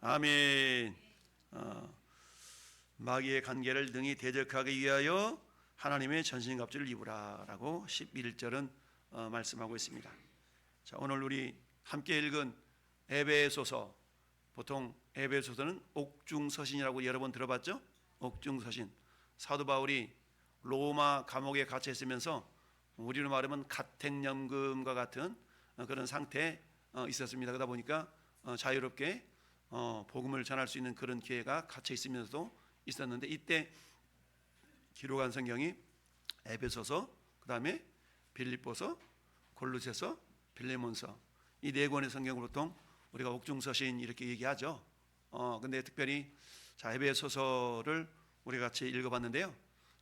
아멘. 마귀의 관계를 능히 대적하기 위하여 하나님의 전신갑주를 입으라 라고 11절은 말씀하고 있습니다. 자, 오늘 우리 함께 읽은 에베소서, 보통 에베소서는 옥중서신이라고 여러 번 들어봤죠? 옥중서신. 사도 바울이 로마 감옥에 갇혀 있으면서 우리로 말하면 가택연금과 같은 그런 상태에 있었습니다. 그러다 보니까 자유롭게 복음을 전할 수 있는 그런 기회가 갇혀 있으면서도 있었는데, 이때 기록한 성경이 에베소서, 그 다음에 빌립보서, 골로새서, 빌레몬서, 이 네 권의 성경을 보통 우리가 옥중서신 이렇게 얘기하죠. 근데 특별히 자, 에베소서를 우리가 같이 읽어봤는데요.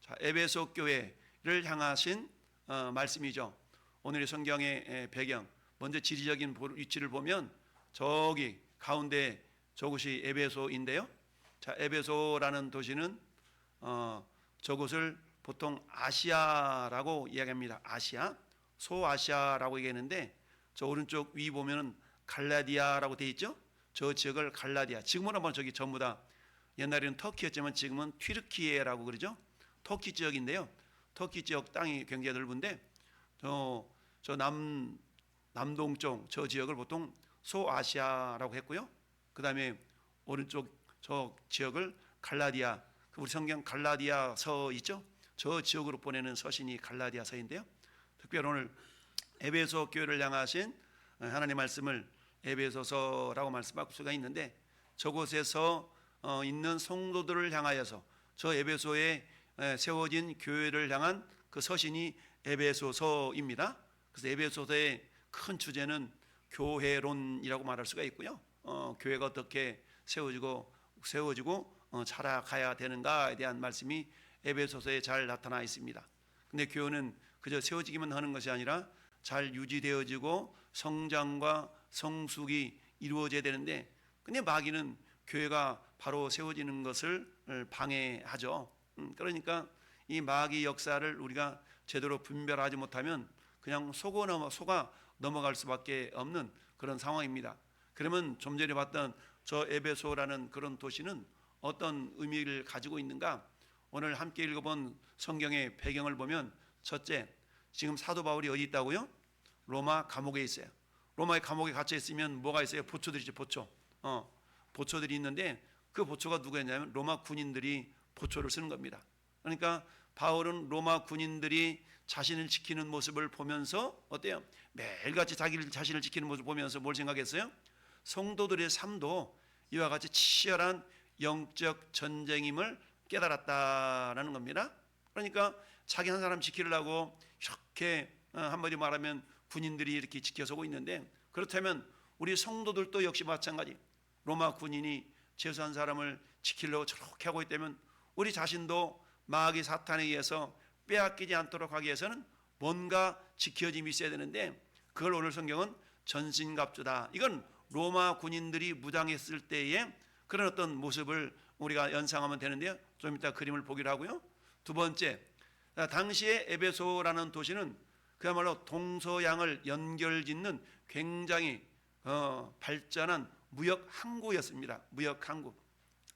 자, 에베소 교회를 향하신 말씀이죠. 오늘의 성경의 배경, 먼저 지리적인 위치를 보면 저기 가운데 저곳이 에베소인데요. 자, 에베소라는 도시는 저곳을 보통 아시아라고 이야기합니다. 아시아, 소아시아라고 얘기하는데, 저 오른쪽 위 보면은 갈라디아라고 되어 있죠. 저 지역을 갈라디아, 지금은 아마 저기 전부 다 옛날에는 터키였지만 지금은 튀르키예라고 그러죠. 터키 지역인데요. 터키 지역 땅이 굉장히 넓은데 저 남동쪽 저 지역을 보통 소아시아라고 했고요. 그 다음에 오른쪽 저 지역을 갈라디아, 우리 성경 갈라디아서 있죠. 저 지역으로 보내는 서신이 갈라디아서인데요. 특별히 오늘 에베소 교회를 향하신 하나님의 말씀을 에베소서라고 말씀할 수가 있는데, 저곳에서 있는 성도들을 향하여서 저 에베소에 세워진 교회를 향한 그 서신이 에베소서입니다. 그래서 에베소서의 큰 주제는 교회론이라고 말할 수가 있고요. 교회가 어떻게 세워지고 자라가야 되는가에 대한 말씀이 에베소서에 잘 나타나 있습니다. 근데 교회는 그저 세워지기만 하는 것이 아니라 잘 유지되어지고 성장과 성숙이 이루어져야 되는데, 근데 마귀는 교회가 바로 세워지는 것을 방해하죠. 그러니까 이 마귀 역사를 우리가 제대로 분별하지 못하면 그냥 속아 넘어갈 수밖에 없는 그런 상황입니다. 그러면 좀 전에 봤던 저 에베소라는 그런 도시는 어떤 의미를 가지고 있는가? 오늘 함께 읽어본 성경의 배경을 보면, 첫째, 지금 사도 바울이 어디 있다고요? 로마 감옥에 있어요. 로마의 감옥에 갇혀 있으면 뭐가 있어요? 보초들이죠. 보초들이 있는데, 그 보초가 누구였냐면 로마 군인들이 보초를 쓰는 겁니다. 그러니까 바울은 로마 군인들이 자신을 지키는 모습을 보면서 어때요? 매일같이 자신을 지키는 모습을 보면서 뭘 생각했어요? 성도들의 삶도 이와 같이 치열한 영적 전쟁임을 깨달았다라는 겁니다. 그러니까 자기 한 사람 지키려고 이렇게 한마디 말하면 군인들이 이렇게 지켜서고 있는데, 그렇다면 우리 성도들도 역시 마찬가지. 로마 군인이 죄수한 사람을 지키려고 저렇게 하고 있다면 우리 자신도 마귀 사탄에 의해서 빼앗기지 않도록 하기 위해서는 뭔가 지켜짐이 있어야 되는데, 그걸 오늘 성경은 전신갑주다. 이건 로마 군인들이 무장했을 때의 그런 어떤 모습을 우리가 연상하면 되는데요. 좀 이따 그림을 보기로 하고요. 두 번째, 당시에 에베소라는 도시는 그야말로 동서양을 연결짓는 굉장히 발전한 무역 항구였습니다. 무역 항구.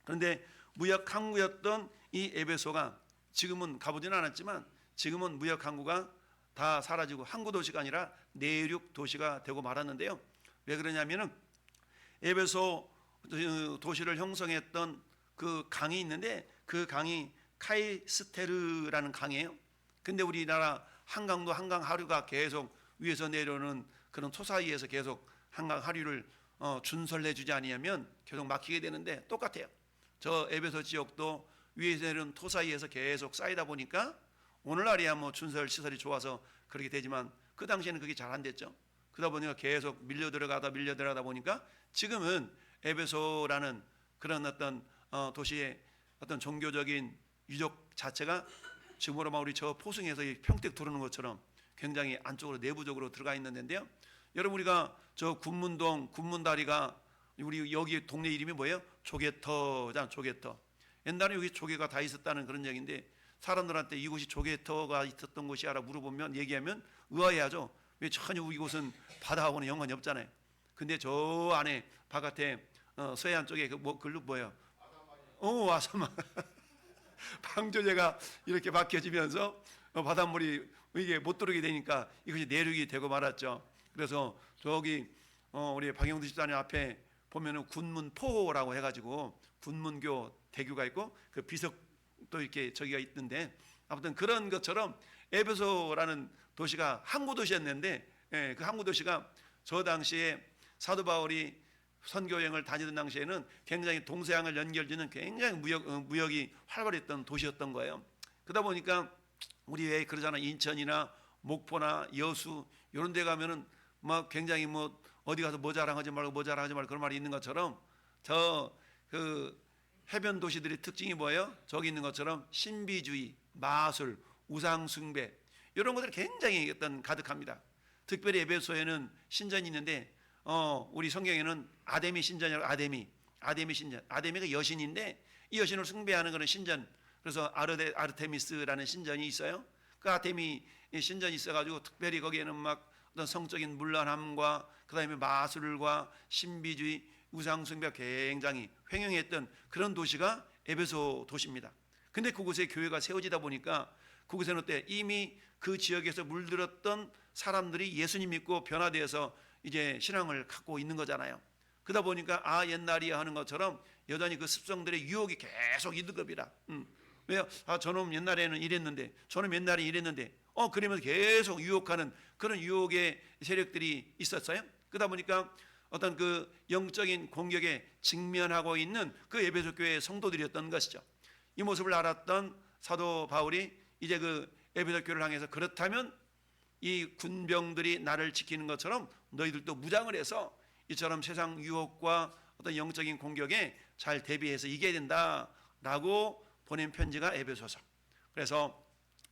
그런데 무역 항구였던 이 에베소가 지금은 가보지는 않았지만 지금은 무역 항구가 다 사라지고 항구 도시가 아니라 내륙 도시가 되고 말았는데요. 왜 그러냐면은 에베소 도시를 형성했던 그 강이 있는데, 그 강이 카이스테르라는 강이에요. 근데 우리나라 한강도 한강 하류가 계속 위에서 내려오는 그런 토 사이에서 계속 한강 하류를 준설해 주지 아니하면 계속 막히게 되는데, 똑같아요. 저 에베소 지역도 위에서 내려오는 토 사이에서 계속 쌓이다 보니까 오늘날이야 뭐 준설 시설이 좋아서 그렇게 되지만 그 당시에는 그게 잘 안 됐죠. 그러다 보니까 계속 밀려 들어가다 보니까 지금은 에베소라는 그런 어떤 도시의 어떤 종교적인 유적 자체가 지금으로 막 우리 저 포승에서 평택 두르는 것처럼 굉장히 안쪽으로 내부적으로 들어가 있는 데인데요. 여러분, 우리가 저 군문동 군문다리가 우리 여기 동네 이름이 뭐예요? 조개터잖아. 조개터. 옛날에 여기 조개가 다 있었다는 그런 얘기인데, 사람들한테 이곳이 조개터가 있었던 곳이야라 물어보면 얘기하면 의아해하죠. 왜 전혀 이곳은 바다하고는 연관이 없잖아요. 근데 저 안에 바깥에 서해안 쪽에 그 글로 뭐예요? 아사마. 방조제가 이렇게 막혀지면서 바닷물이 이게 못 들어오게 되니까 이것이 내륙이 되고 말았죠. 그래서 저기 우리 박영두 집사님 앞에 보면은 군문포라고 해가지고 군문교 대교가 있고 그 비석도 이렇게 저기가 있는데, 아무튼 그런 것처럼 에베소라는 도시가 항구 도시였는데, 그 항구 도시가 저 당시에 사도 바울이 선교 여행을 다니던 당시에는 굉장히 동서양을 연결짓는 굉장히 무역이 활발했던 도시였던 거예요. 그러다 보니까 우리 왜 그러잖아, 인천이나 목포나 여수 이런 데 가면은 막 굉장히 뭐 어디 가서 뭐 자랑하지 말고 뭐 자랑하지 말고 그런 말이 있는 것처럼, 저 그 해변 도시들의 특징이 뭐예요? 저기 있는 것처럼 신비주의, 마술, 우상 숭배 이런 것들이 굉장히 어떤 가득합니다. 특별히 에베소에는 신전이 있는데 우리 성경에는 아데미 신전이라고, 아데미 신전, 아데미가 여신인데 이 여신을 숭배하는 그런 신전, 그래서 아르테미스라는 신전이 있어요. 그 아데미 신전이 있어가지고 특별히 거기에는 막 어떤 성적인 문란함과 그다음에 마술과 신비주의, 우상 숭배가 굉장히 횡행했던 그런 도시가 에베소 도시입니다. 근데 그곳에 교회가 세워지다 보니까 그곳에는 어때? 이미 그 지역에서 물들었던 사람들이 예수님 믿고 변화되어서 이제 신앙을 갖고 있는 거잖아요. 그러다 보니까 옛날이야 하는 것처럼 여전히 그 습성들의 유혹이 계속 있는 겁니다. 왜요? 저놈 옛날에는 이랬는데, 저놈 옛날에 이랬는데, 그러면서 계속 유혹하는 그런 유혹의 세력들이 있었어요. 그러다 보니까 어떤 그 영적인 공격에 직면하고 있는 그 에베소 교회의 성도들이었던 것이죠. 이 모습을 알았던 사도 바울이 이제 그 에베소 교회를 향해서, 그렇다면 이 군병들이 나를 지키는 것처럼 너희들도 무장을 해서 이처럼 세상 유혹과 어떤 영적인 공격에 잘 대비해서 이겨야 된다라고 보낸 편지가 에베소서. 그래서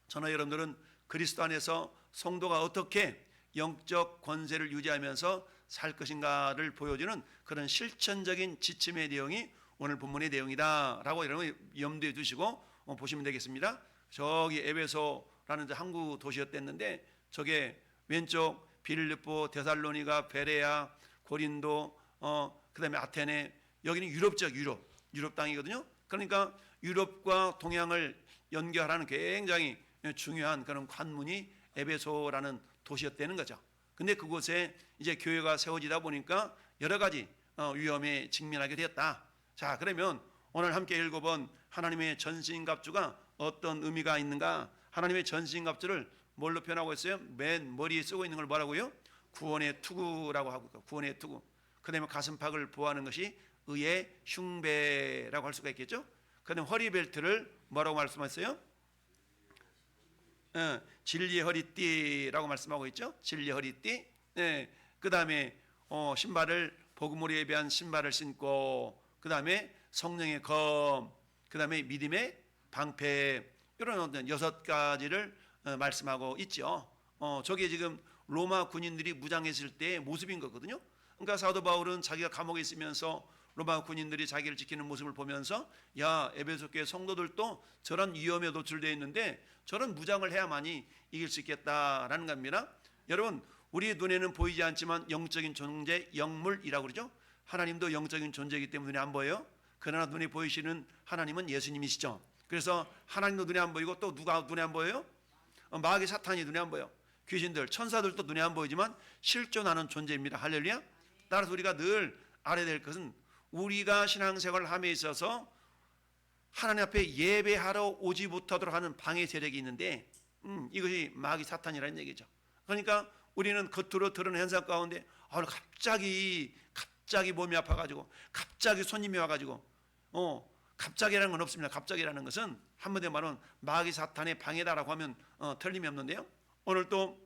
저는 여러분들은 그리스도 안에서 성도가 어떻게 영적 권세를 유지하면서 살 것인가를 보여주는 그런 실천적인 지침의 내용이 오늘 본문의 내용이다라고 여러분 염두에 두시고 보시면 되겠습니다. 저기 에베소라는 항구 도시였댔는데, 저게 왼쪽 빌립보, 데살로니가, 베레아, 고린도, 그다음에 아테네, 여기는 유럽적 유럽 땅이거든요. 그러니까 유럽과 동양을 연결하는 굉장히 중요한 그런 관문이 에베소라는 도시였다는 거죠. 근데 그곳에 이제 교회가 세워지다 보니까 여러 가지 위험에 직면하게 되었다. 자, 그러면 오늘 함께 읽어본 하나님의 전신갑주가 어떤 의미가 있는가? 하나님의 전신갑주를 뭘로 표현하고 있어요? 맨 머리에 쓰고 있는 걸 뭐라고요? 구원의 투구라고 하고, 구원의 투구. 그 다음에 가슴팍을 보호하는 것이 의의 흉배라고 할 수가 있겠죠. 그 다음에 허리벨트를 뭐라고 말씀하셨어요? 진리의 허리띠라고 말씀하고 있죠. 진리의 허리띠. 그 다음에 신발을 복음으로 예배한 신발을 신고, 그 다음에 성령의 검, 그 다음에 믿음의 방패, 이런 어떤 6가지를 말씀하고 있죠. 저게 지금 로마 군인들이 무장했을 때의 모습인 거거든요. 그러니까 사도 바울은 자기가 감옥에 있으면서 로마 군인들이 자기를 지키는 모습을 보면서, 야, 에베소 교회 성도들도 저런 위험에 노출되어 있는데 저런 무장을 해야만이 이길 수 있겠다라는 겁니다. 여러분, 우리 눈에는 보이지 않지만 영적인 존재, 영물이라고 그러죠. 하나님도 영적인 존재이기 때문에 눈에 안 보여요. 그러나 눈에 보이시는 하나님은 예수님이시죠. 그래서 하나님도 눈에 안 보이고 또 누가 눈에 안 보여요? 마귀 사탄이 눈에 안 보여. 귀신들, 천사들도 눈에 안 보이지만 실존하는 존재입니다. 할렐루야. 따라서 우리가 늘 알아야 될 것은, 우리가 신앙생활을 함에 있어서 하나님 앞에 예배하러 오지 못하도록 하는 방해 세력이 있는데, 이것이 마귀 사탄이라는 얘기죠. 그러니까 우리는 겉으로 드러낸 현상 가운데 갑자기 몸이 아파가지고, 갑자기 손님이 와가지고, 갑자기라는 건 없습니다. 갑자기라는 것은 한마디로 말하면 마귀 사탄의 방해다라고 하면 틀림이 없는데요. 오늘 또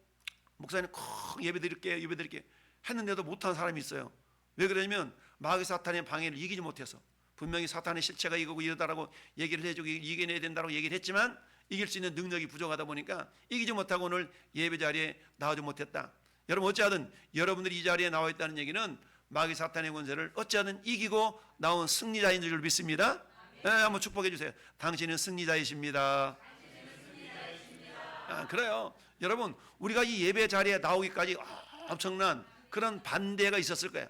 목사님 꼭 예배드릴게 했는데도 못한 사람이 있어요. 왜 그러냐면 마귀 사탄의 방해를 이기지 못해서. 분명히 사탄의 실체가 이거고 이러다라고 얘기를 해주고 이겨내야 된다고 얘기를 했지만 이길 수 있는 능력이 부족하다 보니까 이기지 못하고 오늘 예배 자리에 나오지 못했다. 여러분, 어찌하든 여러분들이 이 자리에 나와 있다는 얘기는 마귀 사탄의 권세를 어찌하든 이기고 나온 승리자인 줄 믿습니다. 한번 축복해 주세요. 당신은 승리자이십니다. 그래요. 여러분, 우리가 이 예배 자리에 나오기까지 엄청난 그런 반대가 있었을 거예요.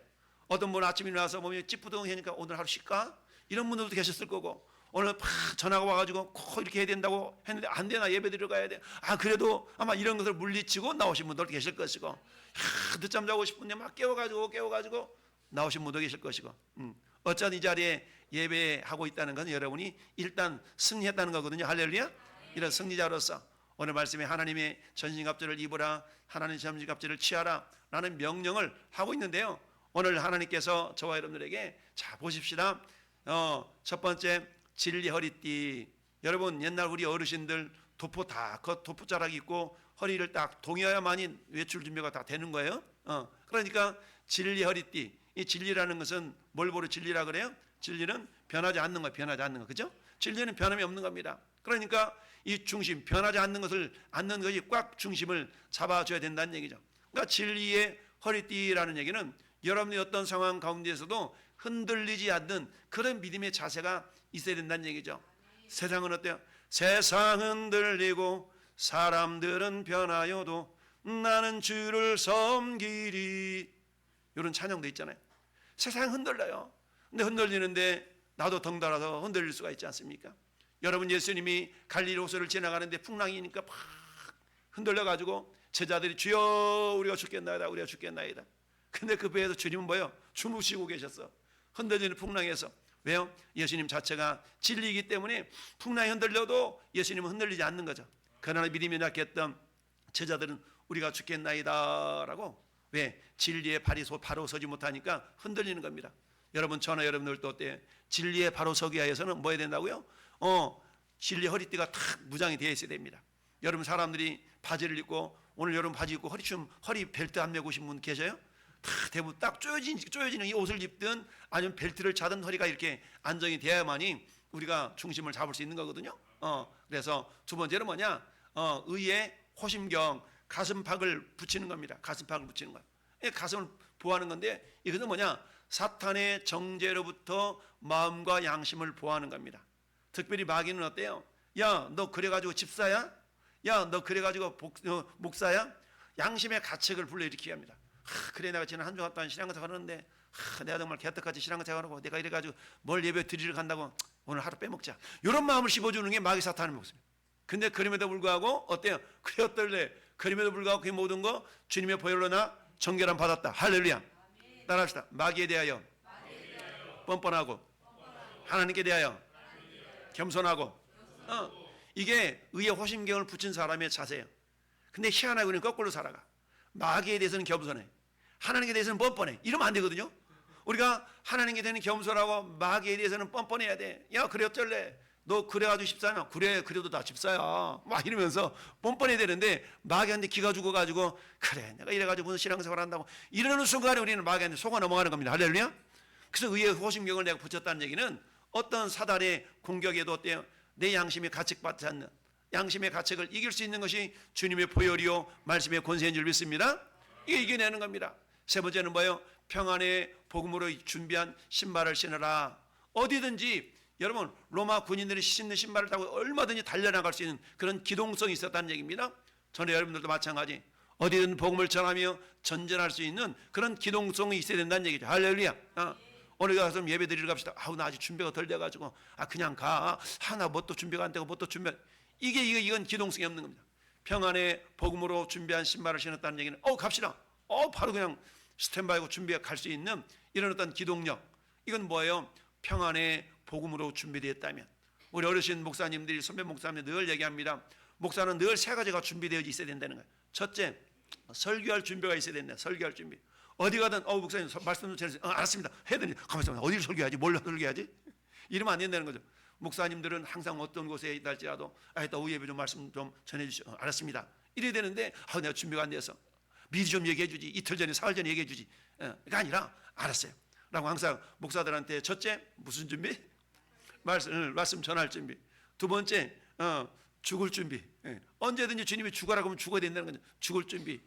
어떤 분은 아침에 일어나서 몸이 찌뿌둥하니까 오늘 하루 쉴까? 이런 분들도 계셨을 거고, 오늘 팍 전화가 와가지고 꼭 이렇게 해야 된다고 했는데 안 되나, 예배 드려 가야 돼. 그래도 아마 이런 것을 물리치고 나오신 분들도 계실 것이고, 늦잠 자고 싶은데 막 깨워가지고 나오신 분도 계실 것이고, 어쩐 이 자리에 예배하고 있다는 건 여러분이 일단 승리했다는 거거든요. 할렐루야. 이런 승리자로서 오늘 말씀에 하나님의 전신갑주를 입으라, 하나님의 전신갑주를 취하라 라는 명령을 하고 있는데요, 오늘 하나님께서 저와 여러분들에게 자 보십시다. 첫 번째, 진리 허리띠. 여러분, 옛날 우리 어르신들 도포 도포자락 입고 허리를 딱 동여야만이 외출 준비가 다 되는 거예요. 그러니까 진리 허리띠. 이 진리라는 것은 뭘 보러 진리라 그래요? 진리는 변하지 않는 거, 그죠? 진리는 변함이 없는 겁니다. 그러니까 이 중심, 변하지 않는 것이 꽉 중심을 잡아줘야 된다는 얘기죠. 그러니까 진리의 허리띠라는 얘기는 여러분의 어떤 상황 가운데에서도 흔들리지 않는 그런 믿음의 자세가 있어야 된다는 얘기죠. 세상은 어때요? 세상은 흔들리고 사람들은 변하여도 나는 주를 섬기리. 이런 찬양도 있잖아요. 세상 흔들려요. 근데 흔들리는데 나도 덩달아서 흔들릴 수가 있지 않습니까? 여러분, 예수님이 갈릴리 호수를 지나가는데 풍랑이니까 팍 흔들려가지고 제자들이 주여 우리가 죽겠나이다, 우리가 죽겠나이다. 근데 그 배에서 주님은 뭐예요? 주무시고 계셨어. 흔들리는 풍랑에서. 왜요? 예수님 자체가 진리이기 때문에 풍랑이 흔들려도 예수님은 흔들리지 않는 거죠. 그러나 믿음이 약했던 제자들은 우리가 죽겠나이다 라고, 왜? 진리의 발이 바로 서지 못하니까 흔들리는 겁니다. 여러분, 저나 여러분들도 어때요? 진리의 바로 서기 위해서는 뭐 해야 된다고요? 진리 허리띠가 탁 무장이 되어 있어야 됩니다. 여러분, 사람들이 바지를 입고, 오늘 여러분 바지 입고 허리 벨트 안 메고 오신 분 계셔요? 대부분 딱 쪼여지는 이 옷을 입든 아니면 벨트를 차든 허리가 이렇게 안정이 돼야만이 우리가 중심을 잡을 수 있는 거거든요. 그래서 두 번째는 뭐냐? 의의 호심경, 가슴팍을 붙이는 겁니다. 가슴팍을 붙이는 거예요. 가슴을 보호하는 건데, 이것은 뭐냐? 사탄의 정죄로부터 마음과 양심을 보호하는 겁니다. 특별히 마귀는 어때요? 야, 너 그래가지고 집사야? 야, 너 그래가지고 목사야? 양심의 가책을 불러일으키게 합니다. 그래, 내가 지난 한 주간 동안 신앙생활 하는데 내가 정말 개떡같이 신앙생활하고 내가 이래가지고 뭘 예배 드리러 간다고 오늘 하루 빼먹자, 이런 마음을 씹어주는 게 마귀 사탄의 목소리. 근데 그럼에도 불구하고 어때요? 그래 어떨래? 그럼에도 불구하고 그 모든 거 주님의 보혈로 나 정결함 받았다. 할렐루야. 따라합시다. 마귀에 대하여 뻔뻔하고 하나님께 대하여 겸손하고. 이게 의의 호심경을 붙인 사람의 자세예요. 근데 희한하게 우리는 거꾸로 살아가. 마귀에 대해서는 겸손해, 하나님께 대해서는 뻔뻔해. 이러면 안 되거든요. 우리가 하나님께 대해서는 겸손하고 마귀에 대해서는 뻔뻔해야 돼. 야, 그래 어쩔래? 너 그래가지고 집사냐? 그래, 그래도 나 집사야. 막 이러면서 뻔뻔해야 되는데, 마귀한테 기가 죽어가지고 그래, 내가 이래가지고 무슨 신앙생활 한다고 이러는 순간에 우리는 마귀한테 속아 넘어가는 겁니다. 할렐루야. 그래서 의의 호심경을 내가 붙였다는 얘기는 어떤 사단의 공격에도 어때요? 내 양심이 가책받지 않는, 양심의 가책을 이길 수 있는 것이 주님의 보혈이요 말씀의 권세인 줄 믿습니다. 이게 이겨내는 겁니다. 세 번째는 뭐예요? 평안의 복음으로 준비한 신발을 신으라. 어디든지 여러분, 로마 군인들이 신는 신발을 타고 얼마든지 달려나갈 수 있는 그런 기동성이 있었다는 얘기입니다. 저는 여러분들도 마찬가지, 어디든 복음을 전하며 전전할 수 있는 그런 기동성이 있어야 된다는 얘기죠. 할렐루야. 오늘 가서 예배 드리러 갑시다. 나 아직 준비가 덜 돼가지고 그냥 가. 나 뭐 또 준비가 안 되고 뭐 또 준비. 이건 기동성이 없는 겁니다. 평안의 복음으로 준비한 신발을 신었다는 얘기는 갑시다. 바로 그냥 스탠바이고 준비해 갈 수 있는 이런 어떤 기동력. 이건 뭐예요? 평안의 복음으로 준비되었다면. 우리 어르신 목사님들이, 선배 목사님들 늘 얘기합니다. 목사는 늘 세 가지가 준비되어 있어야 된다는 거예요. 첫째, 설교할 준비가 있어야 된다. 설교할 준비. 어디 가든 목사님 말씀 좀 전해주세요. 알았습니다. 해더니 가만있어. 어디를 설교해야지? 뭘 설교해야지? 이러면 안 된다는 거죠. 목사님들은 항상 어떤 곳에 있달지라도 또 우예배 좀 말씀 좀 전해주시오. 알았습니다. 이래야 되는데 내가 준비가 안 돼서 미리 좀 얘기해 주지, 이틀 전에 사흘 전에 얘기해 주지. 그게 아니라 알았어요 라고 항상 목사들한테, 첫째 무슨 준비? 말씀 전할 준비. 두 번째 죽을 준비. 언제든지 주님이 죽어라 그러면 죽어야 된다는 거죠. 죽을 준비.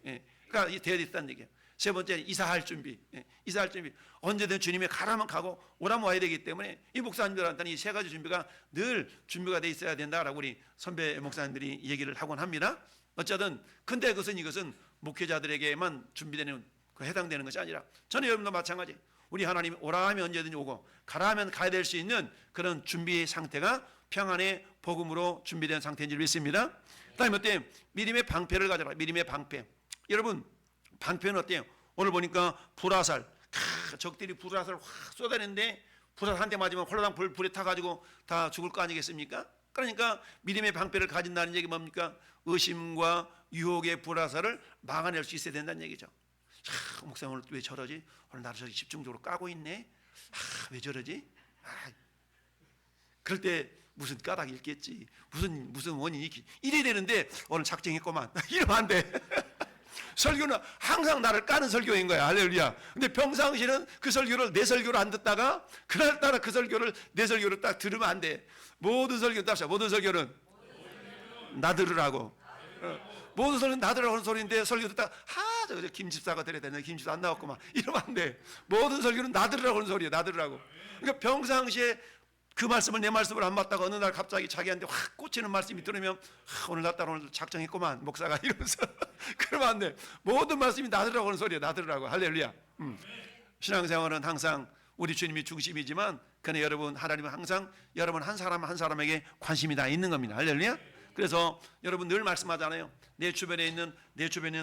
그러니까 돼야 됐다는 얘기예요. 세 번째, 이사할 준비. 이사할 준비. 언제든 주님이 가라면 가고 오라면 와야 되기 때문에 이 목사님들한테는 이 세 가지 준비가 늘 준비가 돼 있어야 된다라고 우리 선배 목사님들이 얘기를 하곤 합니다. 어쨌든 근데 이것은 목회자들에게만 준비되는, 해당되는 것이 아니라 저는 여러분도 마찬가지, 우리 하나님이 오라 하면 언제든지 오고 가라 하면 가야 될 수 있는 그런 준비 상태가 평안의 복음으로 준비된 상태인 줄 믿습니다. 그 다음에 어때요? 믿음의 방패를 가져라. 믿음의 방패. 여러분 방패는 어때요? 오늘 보니까 불화살, 적들이 불화살을 확 쏟아내는데 불화살 한 대 맞으면 홀라당 불에 타가지고 다 죽을 거 아니겠습니까? 그러니까 믿음의 방패를 가진다는 얘기 뭡니까? 의심과 유혹의 불화살을 막아낼 수 있어야 된다는 얘기죠. 목사님 오늘 왜 저러지? 오늘 나를 저기 집중적으로 까고 있네. 왜 저러지? 그럴 때 무슨 까닭이 있겠지. 무슨 원인이 있겠지. 이래야 되는데 오늘 작정했구만. 이러면 안 돼. 설교는 항상 나를 까는 설교인 거야. 할렐루야. 근데 평상시는 그 설교를 내 설교로 안 듣다가 그날따라 그 설교를 내 설교로 딱 들으면 안 돼. 모든 설교는 답시다. 모든 설교는 나 들으라고. 모든 설교는 나 들으라고 하는 소리인데 설교 듣다가 저 김 집사가 들어야 되는데 김 집사 안 나왔구만. 이러면 안 돼. 모든 설교는 나 들으라고 하는 소리야. 나 들으라고. 그러니까 평상시에 그 말씀을 내 말씀을 안 맞다가 어느 날 갑자기 자기한테 확 꽂히는 말씀이 들으면 오늘 나 따라 오늘 작정했구만 목사가 이러면서 그러면 안 돼. 모든 말씀이 나 들으라고 하는 소리야. 나 들으라고. 할렐루야. 신앙생활은 항상 우리 주님이 중심이지만 그러나 여러분 하나님은 항상 여러분 한 사람 한 사람에게 관심이 다 있는 겁니다. 할렐루야. 그래서 여러분 늘 말씀하잖아요. 내 주변에 있는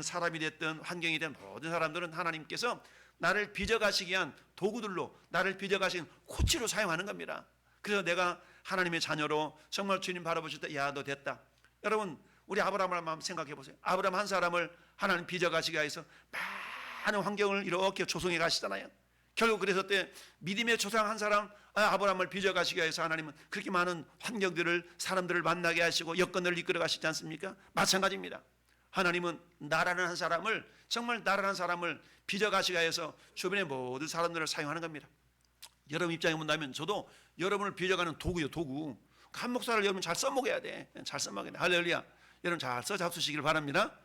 사람이 됐든 환경이 된 모든 사람들은 하나님께서 나를 빚어가시기 위한 도구들로 나를 빚어가신 코치로 사용하는 겁니다. 그래서 내가 하나님의 자녀로 정말 주님 바라보실 때 야 너 됐다. 여러분 우리 아브라함을 한번 생각해 보세요. 아브라함 한 사람을 하나님 빚어가시기 위해서 많은 환경을 이렇게 조성해 가시잖아요. 결국 그래서 때 믿음의 조상 한 사람 아브라함을 빚어가시기 위해서 하나님은 그렇게 많은 환경들을 사람들을 만나게 하시고 여건을 이끌어 가시지 않습니까? 마찬가지입니다. 하나님은 나라는 한 사람을 정말 나라는 사람을 빚어가시기 위해서 주변의 모든 사람들을 사용하는 겁니다. 여러분 입장에 본다면 저도 여러분을 빚어가는 도구요, 도구. 한 목사를 여러분 잘 써먹어야 돼. 잘 써먹어야 돼. 할렐루야. 여러분 잘 써잡수시길 바랍니다.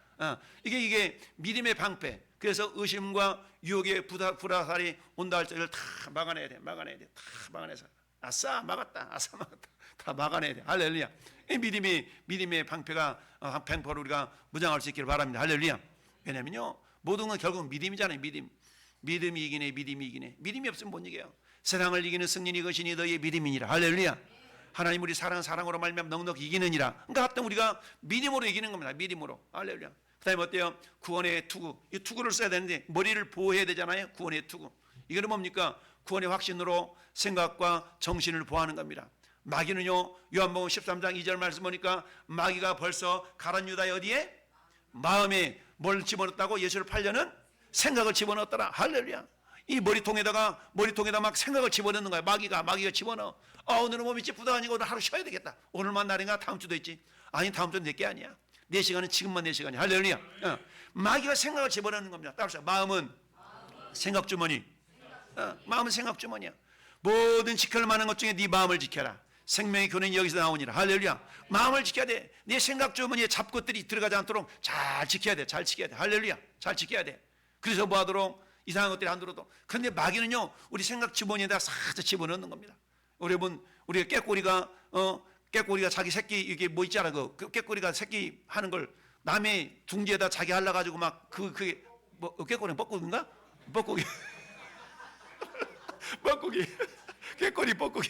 이게 믿음의 방패. 그래서 의심과 유혹의 불화살이 온다 할 때를 다 막아내야 돼. 막아내야 돼. 다 막아내서 아싸 막았다. 아싸 막았다. 다 막아내야 돼. 할렐루야. 이 믿음의 방패가 방패로 우리가 무장할 수 있기를 바랍니다. 할렐루야. 왜냐면요 모든 건 결국 믿음이잖아요. 믿음이 이기네. 믿음이 이기네. 믿음이 없으면 못 이겨요. 세상을 이기는 승리는 이것이니 너희의 믿음이니라. 할렐루야. 하나님 우리 사랑으로 말미암아 넉넉히 이기느니라. 그러니까 하여튼 우리가 믿음으로 이기는 겁니다. 믿음으로. 할렐루야. 그 다음에 어때요? 구원의 투구. 이 투구를 써야 되는데 머리를 보호해야 되잖아요. 구원의 투구. 이거는 뭡니까? 구원의 확신으로 생각과 정신을 보호하는 겁니다. 마귀는요 요한복음 13장 2절 말씀 보니까 마귀가 벌써 가룟 유다의 어디에? 마음에 뭘 집어넣었다고? 예수를 팔려는 생각을 집어넣었더라. 할렐루야. 이 머리통에다가 막 생각을 집어넣는 거야. 마귀가 집어넣어. 오늘은 몸이 찌뿌다 아니고 오늘 하루 쉬어야 되겠다. 오늘만 날인가? 다음 주도 있지. 아니 다음 주는 내게 아니야. 내 시간은 지금만 내 시간이야. 할렐루야. 마귀가 생각을 집어넣는 겁니다. 따라서 마음은 생각 주머니. 마음은 생각 주머니야. 모든 지킬 만한 것 중에 네 마음을 지켜라. 생명의 교훈이 여기서 나오니라. 할렐루야. 마음을 지켜야 돼. 네 생각 주머니에 잡것들이 들어가지 않도록 잘 지켜야 돼. 잘 지켜야 돼. 할렐루야. 잘 지켜야 돼. 그래서 뭐 하도록? 이상한 것들이 안 들어도. 그런데 마귀는요 우리 생각 주머니에다 살짝 집어넣는 겁니다. 여러분 우리가 깨꼬리가 자기 새끼 이게 뭐 있잖아. 그 깨꼬리가 새끼 하는 걸 남의 둥지에다 자기 할라 가지고 막 그게 뭐 깨꼬리는 뻐꾸기인가? 뻐꾸기. 뻐꾸기. 깨꼬리 뻐꾸기.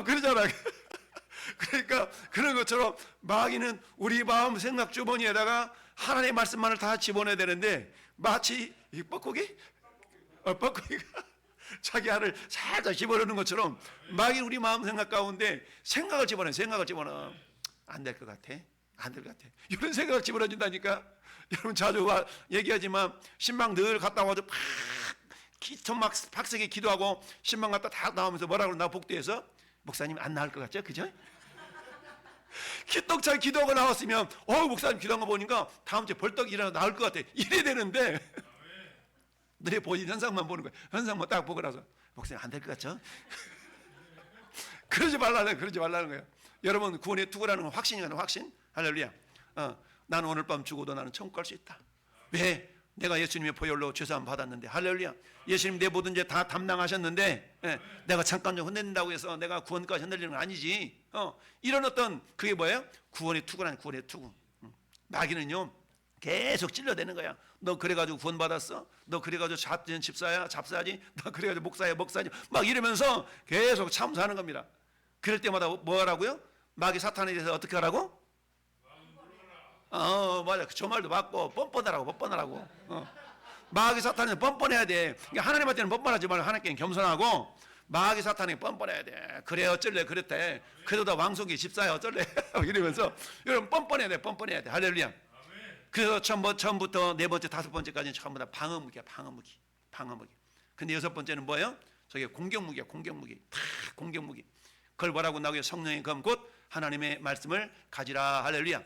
그러잖아. 그러니까 그런 것처럼 마귀는 우리 마음 생각 주머니에다가 하나님의 말씀만을 다 집어넣어야 되는데 마치 이 뻐꾸기가 자기 알을 살짝 집어넣는 것처럼 마귀는 우리 마음 생각 가운데 생각을 집어넣어. 안 될 것 같아. 이런 생각을 집어넣어준다니까. 여러분 자주 얘기하지만 신방 늘 갔다 와서 막 박세게 기도하고 신방 갔다 다 나오면서 뭐라고 나 복도에서 목사님 안 나을 것 같죠? 그죠? 기떡차게 기도하고 나왔으면 목사님 기도한 거 보니까 다음 주에 벌떡 일어나 나을 것 같아. 이래야 되는데 너의 본인 현상만 보는 거야. 현상만 딱 보고 나서 목사님 안 될 것 같죠? 그러지 말라는 거예요. 여러분 구원의 투구라는 건 확신이라는 확신. 할렐루야. 나는 오늘 밤 죽어도 나는 천국 갈 수 있다. 왜? 내가 예수님의 보혈로 죄사함 받았는데. 할렐루야. 예수님 내 모든 죄 다 담당하셨는데 내가 잠깐 좀 흔들린다고 해서 내가 구원까지 흔들리는 건 아니지. 이런 어떤 그게 뭐예요? 구원의 투구라는 구원의 투구. 마귀는요 계속 찔러대는 거야. 너 그래가지고 구원 받았어? 너 그래가지고 잡사야지? 너 그래가지고 목사야 목사지? 막 이러면서 계속 참사하는 겁니다. 그럴 때마다 뭐 하라고요? 마귀 사탄에 대해서 어떻게 하라고? 맞아. 저 말도 맞고 뻔뻔하라고. 마귀 사탄은 뻔뻔해야 돼. 그러니까 하나님한테는 뻔뻔하지 말고 하나님께는 겸손하고, 마귀 사탄이 뻔뻔해야 돼. 그래 어쩔래 그랬대. 그러다 왕속이 집사야 어쩔래 이러면서 여러분 뻔뻔해야 돼. 할렐루야. 그래서 처음부터 네 번째 다섯 번째까지는 전부 다 방어무기야. 방어무기. 근데 여섯 번째는 뭐예요? 저게 공격무기야. 다 공격무기. 그걸 뭐라고 나오게? 성령의 검 곧 하나님의 말씀을 가지라. 할렐루야.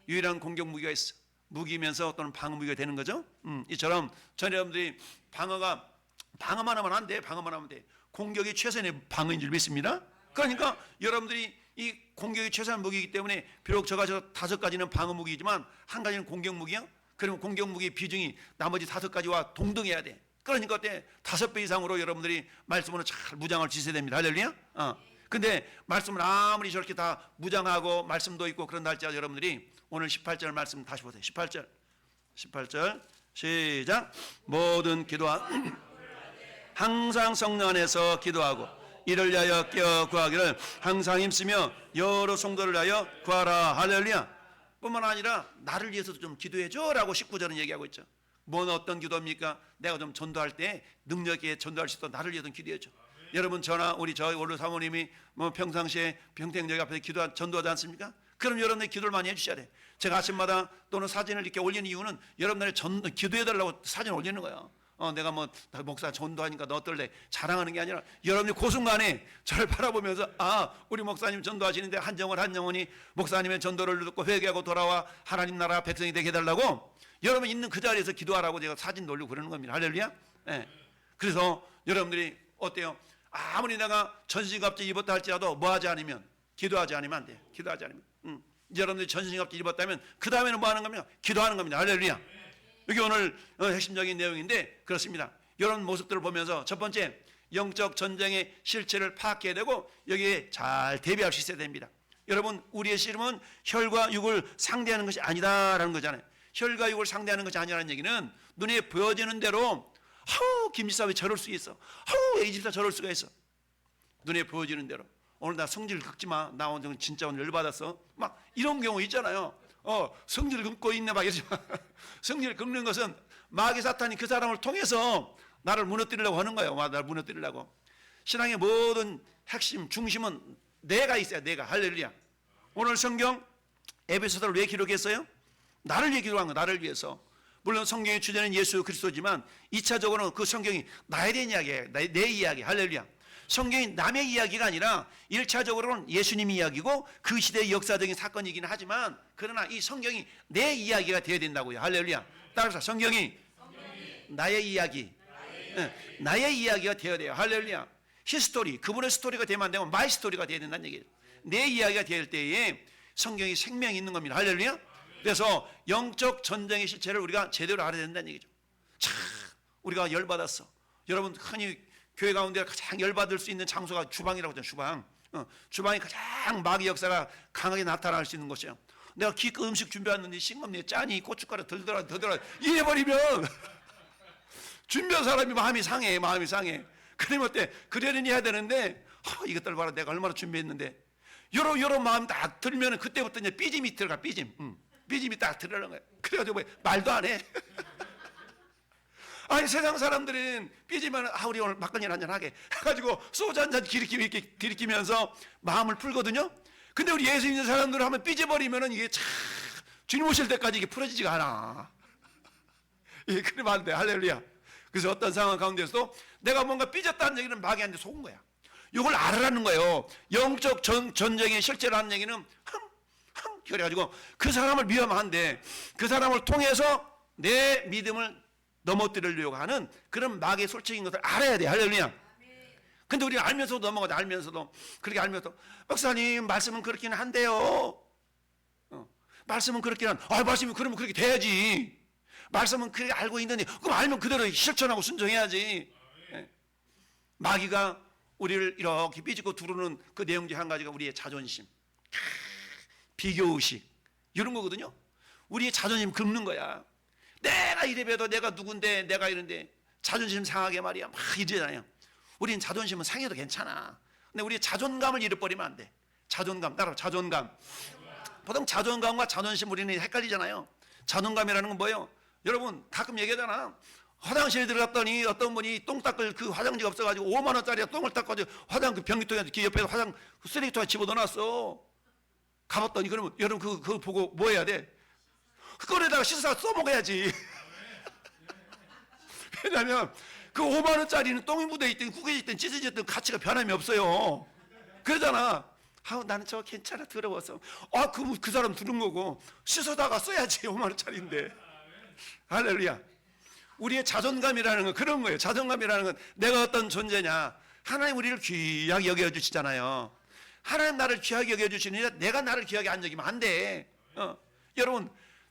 유일한 공격무기가 있어. 무기면서 또는 방어무기가 되는 거죠. 이처럼 전 여러분들이 방어만 하면 안 돼. 공격이 최선의 방어인 줄 믿습니다. 그러니까 여러분들이 이 공격이 최선의 무기이기 때문에, 비록 저 다섯 가지는 방어 무기이지만 한 가지는 공격 무기야. 그러면 공격 무기의 비중이 나머지 다섯 가지와 동등해야 돼. 그러니까 어때? 5배 이상으로 여러분들이 말씀으로 잘 무장을 지셔야 됩니다. 할렐루야. 근데 말씀을 아무리 저렇게 다 무장하고 말씀도 있고 그런다 할지라도 여러분들이 오늘 18절 말씀 다시 보세요. 18절 시작. 모든 기도와 항상 성령 안에서 기도하고 이를 위하여 구하기를 항상 힘쓰며 여러 성도를 위하여 구하라. 할렐루야. 뿐만 아니라 나를 위해서도 좀 기도해줘 라고 19절은 얘기하고 있죠. 뭔 어떤 기도입니까? 내가 좀 전도할 때 능력 있게 전도할 수 있도록 나를 위해서 기도해줘. 여러분 저희 원로 사모님이 평상시에 평택역 앞에서 전도하지 않습니까? 그럼 여러분들이 기도를 많이 해주셔야 돼. 제가 아침마다 또는 사진을 이렇게 올리는 이유는 여러분들이 기도해달라고 사진을 올리는 거예요. 내가 목사 전도하니까 너 어떨래? 자랑하는 게 아니라 여러분이 그 순간에 저를 바라보면서 우리 목사님 전도하시는데 한 영혼이 목사님의 전도를 듣고 회개하고 돌아와 하나님 나라 백성이 되게 해달라고 여러분 있는 그 자리에서 기도하라고 제가 사진 올리고 그러는 겁니다. 할렐루야. 네. 그래서 여러분들이 어때요? 아무리 내가 전신갑주 입었다 할지라도 뭐하지 않으면, 기도하지 않으면 안 돼요. 기도하지 않으면. 여러분들이 전신갑주 입었다면 그 다음에는 뭐 하는 겁니까? 기도하는 겁니다. 할렐루야. 이게 오늘 핵심적인 내용인데 그렇습니다. 이런 모습들을 보면서 첫 번째, 영적 전쟁의 실체를 파악해야 되고 여기에 잘 대비할 수 있어야 됩니다. 여러분, 우리의 씨름은 혈과 육을 상대하는 것이 아니다라는 거잖아요. 혈과 육을 상대하는 것이 아니라는 얘기는 눈에 보여지는 대로 김집사 왜 저럴 수 있어? A집사 저럴 수가 있어. 눈에 보여지는 대로. 오늘 나 성질 긁지 마. 나 오늘 진짜 오늘 열받았어. 막 이런 경우 있잖아요. 성질 긁고 있네 막 이러지 마. 성질 긁는 것은 마귀 사탄이 그 사람을 통해서 나를 무너뜨리려고 하는 거예요. 나를 무너뜨리려고. 신앙의 모든 핵심, 중심은 내가 있어야 내가. 할렐루야. 오늘 성경 에베소서를 왜 기록했어요? 나를 위해 기록한 거, 나를 위해서. 물론 성경의 주제는 예수 그리스도지만 2차적으로는 그 성경이 나에 대한 이야기예요. 내 이야기. 할렐루야. 성경이 남의 이야기가 아니라 1차적으로는 예수님 이야기고 그 시대의 역사적인 사건이긴 하지만, 그러나 이 성경이 내 이야기가 되어야 된다고요. 할렐루야. 따라서 성경이 나의 이야기, 나의 이야기가 되어야 돼요. 할렐루야. 히스토리, 그분의 스토리가 되면 안 되고 마이 스토리가 되어야 된다는 얘기예요. 내 이야기가 될 때에 성경이 생명이 있는 겁니다. 할렐루야. 그래서 영적 전쟁의 실체를 우리가 제대로 알아야 된다는 얘기죠. 참 우리가 열받았어. 여러분, 흔히 교회 가운데 가장 열받을 수 있는 장소가 주방이라고 하잖아요. 주방. 주방이 가장 마귀 역사가 강하게 나타날 수 있는 곳이에요. 내가 기껏 음식 준비했는데 싱겁네, 짜니, 고춧가루 덜더라 이래버리면 준비한 사람이 마음이 상해. 그러면 어때? 그러려니 해야 되는데 이것들 봐라, 내가 얼마나 준비했는데. 요런 마음 딱 들면 그때부터 이제 삐짐이 들어가. 삐짐이 딱 들어가는 거예요. 그래가지고 말도 안 해. 아니, 세상 사람들은 삐지면 우리 오늘 막걸리 한잔 하게 해가지고 소주 한잔 들이키면서 마음을 풀거든요. 근데 우리 예수 믿는 사람들 하면 삐져버리면 이게 참 주님 오실 때까지 이게 풀어지지가 않아. 예, 그러면 안 돼. 할렐루야. 그래서 어떤 상황 가운데서도 내가 뭔가 삐졌다는 얘기는 마귀한테 속은 거야. 이걸 알아라는 거예요. 영적 전쟁의 실제라는 얘기는 그래가지고 그 사람을 위험한데 그 사람을 통해서 내 믿음을 넘어뜨리려고 하는 그런 마귀의 솔직인 것을 알아야 돼. 할렐루야. 근데 우리가 알면서도 넘어가자. 그렇게 알면서도 목사님 말씀은 그렇긴 한데요. 말씀은 그렇긴 말씀이 그러면 그렇게 돼야지. 말씀은 그렇게 알고 있는데 그럼 알면 그대로 실천하고 순종해야지. 마귀가 우리를 이렇게 삐지고 두르는 그 내용 중 한 가지가 우리의 자존심, 비교의식 이런 거거든요. 우리의 자존심 긁는 거야. 내가 이래봬도 내가 누군데, 내가 이런데 자존심 상하게 말이야 막 이러잖아요. 우리는 자존심은 상해도 괜찮아. 근데 우리 자존감을 잃어버리면 안 돼. 자존감, 따라 자존감. 보통 자존감과 자존심 우리는 헷갈리잖아요. 자존감이라는 건 뭐예요? 여러분 가끔 얘기하잖아. 화장실에 들어갔더니 어떤 분이 똥 닦을 그 화장지가 없어가지고 5만 원짜리 똥을 닦아가지고 화장 그 변기통에 옆에 화장 쓰레기통에 집어넣어놨어. 가봤더니 그러면 여러분 그거 보고 뭐 해야 돼? 그거에다가 씻어서 써먹어야지. 왜냐하면 그 5만 원짜리는 똥이 묻어있든 구겨졌든 찢어졌든 가치가 변함이 없어요. 그러잖아. 나는 저거 괜찮아, 더러워서. 그 사람 들은 거고 씻어다가 써야지. 5만 원짜리인데. 할렐루야. 우리의 자존감이라는 건 그런 거예요. 자존감이라는 건 내가 어떤 존재냐. 하나님 우리를 귀하게 여겨주시잖아요. 하나님 나를 귀하게 여겨주시느냐. 내가 나를 귀하게 안 여기면 안 돼. 여러분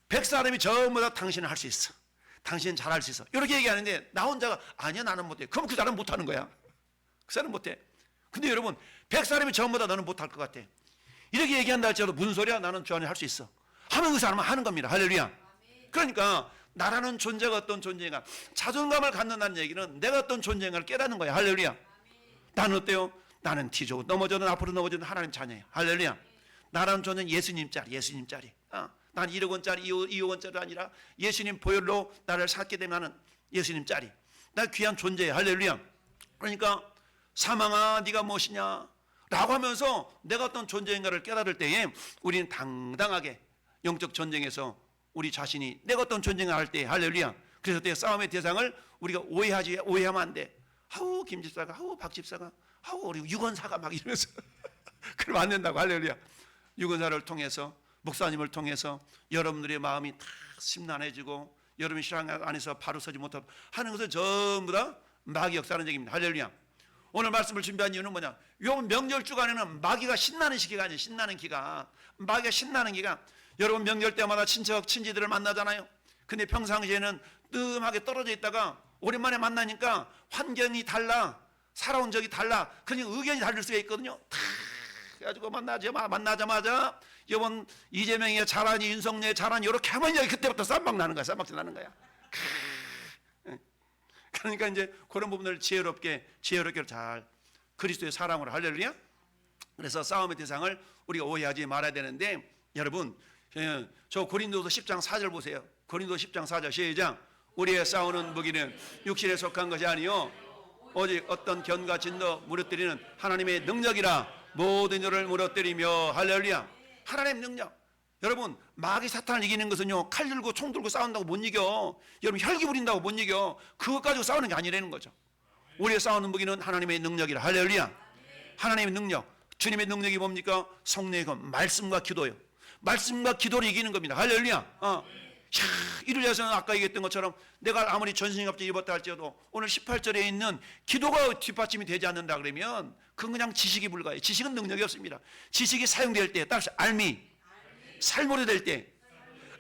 100사람이 전부 다 당신은 할 수 있어. 당신은 잘할 수 있어. 이렇게 얘기하는데 나 혼자가 아니야 나는 못해. 그럼 그 사람은 못하는 거야. 그 사람은 못해. 근데 여러분 100사람이 전부 다 너는 못할 것 같아. 이렇게 얘기한다 할지라도 무슨 소리야. 나는 저 안에 할 수 있어. 하면 그 사람은 하는 겁니다. 할렐루야. 그러니까 나라는 존재가 어떤 존재인가, 자존감을 갖는다는 얘기는 내가 어떤 존재인가를 깨닫는 거야. 할렐루야. 나는 어때요? 나는 뒤져 넘어져도 앞으로 넘어져도 하나님 자녀예요. 할렐루야. 나라는 존재는 예수님짜리. 난 1억 원짜리 2억 원짜리 아니라 예수님 보혈로 나를 샀게 되면 나는 예수님짜리. 나 귀한 존재예요. 할렐루야. 그러니까 사망아 네가 무엇이냐 라고 하면서 내가 어떤 존재인가를 깨달을 때에 우리는 당당하게 영적 전쟁에서 우리 자신이 내가 어떤 존재인가 할 때, 할렐루야. 그래서 그때 싸움의 대상을 우리가 오해하면 안 돼. 김 집사가, 박 집사가, 우리 유건사가 막 이러면서 그러면 안 된다고. 할렐루야. 유건사를 통해서, 목사님을 통해서 여러분들의 마음이 다 심란해지고 여러분 신앙 안에서 바로 서지 못하고 하는 것은 전부 다 마귀 역사하는 얘기입니다. 할렐루야. 오늘 말씀을 준비한 이유는 뭐냐? 요 명절 주간에는 마귀가 신나는 시기가 아니에요. 신나는 기가. 마귀가 신나는 기가. 여러분 명절 때마다 친지들을 만나잖아요. 근데 평상시에는 뜸하게 떨어져 있다가 오랜만에 만나니까 환경이 달라, 살아온 적이 달라, 그러니까 의견이 다를 수가 있거든요. 그래가지고 만나자마자 이번 이재명이 잘하니 윤석열이 잘하니 이렇게 하면 그때부터 쌈박 나는 거야. 그러니까 이제 그런 부분을 지혜롭게 잘 그리스도의 사랑으로, 할렐루야. 그래서 싸움의 대상을 우리가 오해하지 말아야 되는데, 여러분 저 고린도서 10장 4절 보세요. 고린도서 10장 4절 시작. 우리의 싸우는 무기는 육신에 속한 것이 아니요 오직 어떤 견과 진도 무너뜨리는 하나님의 능력이라. 모든 일을 무너뜨리며, 할렐루야. 하나님의 능력. 여러분 마귀 사탄을 이기는 것은요 칼 들고 총 들고 싸운다고 못 이겨. 여러분 혈기 부린다고 못 이겨. 그것 가지고 싸우는 게 아니라는 거죠. 우리의 싸우는 무기는 하나님의 능력이라. 할렐루야. 하나님의 능력. 주님의 능력이 뭡니까? 성령의 말씀과 기도요. 말씀과 기도를 이기는 겁니다. 할렐루야. 이를 위해서는 아까 얘기했던 것처럼 내가 아무리 전신갑주 입었다 할지라도 오늘 18절에 있는 기도가 뒷받침이 되지 않는다 그러면 그건 그냥 지식이 불가해요. 지식은 능력이 없습니다. 지식이 사용될 때, 따라서 알미 살모리 될 때,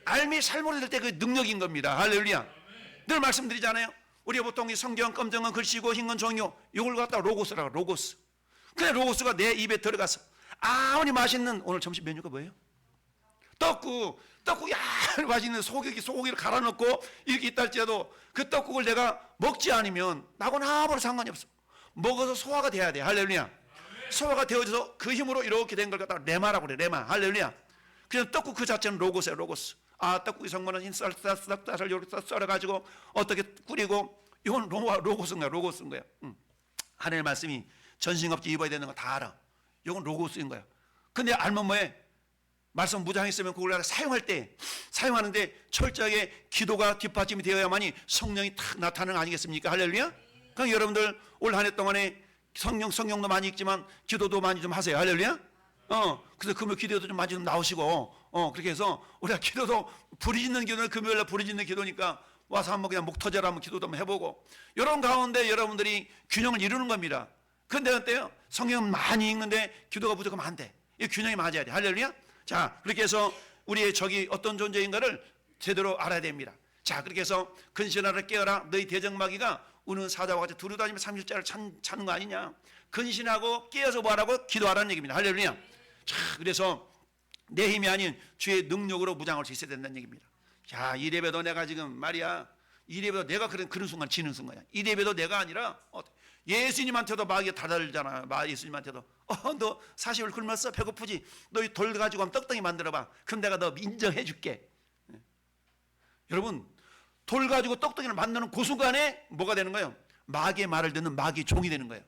그 능력인 겁니다. 할렐루야. 늘 말씀드리잖아요. 우리가 보통 이 성경 검정은 글씨고 흰 건 종이요, 이걸 갖다가 로고스라고. 로고스. 그냥 로고스가 내 입에 들어가서 아무리 맛있는, 오늘 점심 메뉴가 뭐예요? 떡국이 아주 맛있는 소고기를 갈아 넣고 이렇게 있다 할지라도 그 떡국을 내가 먹지 않으면 나하고는 아무런 상관이 없어. 먹어서 소화가 돼야 돼. 할렐루야. 소화가 되어져서 그 힘으로 이렇게 된 걸 갖다가 레마라고 그래. 레마. 할렐루야. 그냥 떡국 그 자체는 로고스야. 로고스. 떡국이 성분은 흰 쌀을 이렇게 썰어가지고 어떻게 끓이고, 이건 로고스인 거야. 하나님의 말씀이 전신갑주 입어야 되는 거 다 알아. 이건 로고스인 거야. 근데 알면 뭐해? 말씀 무장했으면 그걸 사용하는데 철저하게 기도가 뒷받침이 되어야만이 성령이 탁 나타나는 거 아니겠습니까? 할렐루야. 그럼 여러분들 올 한 해 동안에 성령도 많이 읽지만 기도도 많이 좀 하세요. 할렐루야. 그래서 금요 기도도 좀 많이 좀 나오시고, 그렇게 해서 우리가 기도도 부르짖는 기도는 금요일날 부르짖는 기도니까 와서 한번 그냥 목 터져라 한번 기도도 한번 해보고, 이런 가운데 여러분들이 균형을 이루는 겁니다. 근데 어때요? 성경 많이 읽는데 기도가 부족하면 안 돼. 이 균형이 맞아야 돼. 할렐루야. 자, 그렇게 해서 우리의 적이 어떤 존재인가를 제대로 알아야 됩니다. 자, 그렇게 해서 근신하라 깨어라. 너희 대적마귀가 우는 사자와 같이 두루다니며 삼실자를 찾는 거 아니냐. 근신하고 깨어서 뭐하라고? 기도하라는 얘기입니다. 할렐루야. 자, 그래서 내 힘이 아닌 주의 능력으로 무장할 수 있어야 된다는 얘기입니다. 야, 이래봬도 내가 지금 말이야, 이래봬도 내가 그런 순간 지는 순간이야. 이래봬도 내가 아니라 예수님한테도 마귀가 다다르잖아. 예수님한테도 너 40을 굶었어? 배고프지? 너 이 돌 가지고 한번 떡덩이 만들어봐. 그럼 내가 너 인정해 줄게. 여러분, 돌 가지고 떡덩이를 만드는 그 순간에 뭐가 되는 거예요? 마귀의 말을 듣는 마귀의 종이 되는 거예요.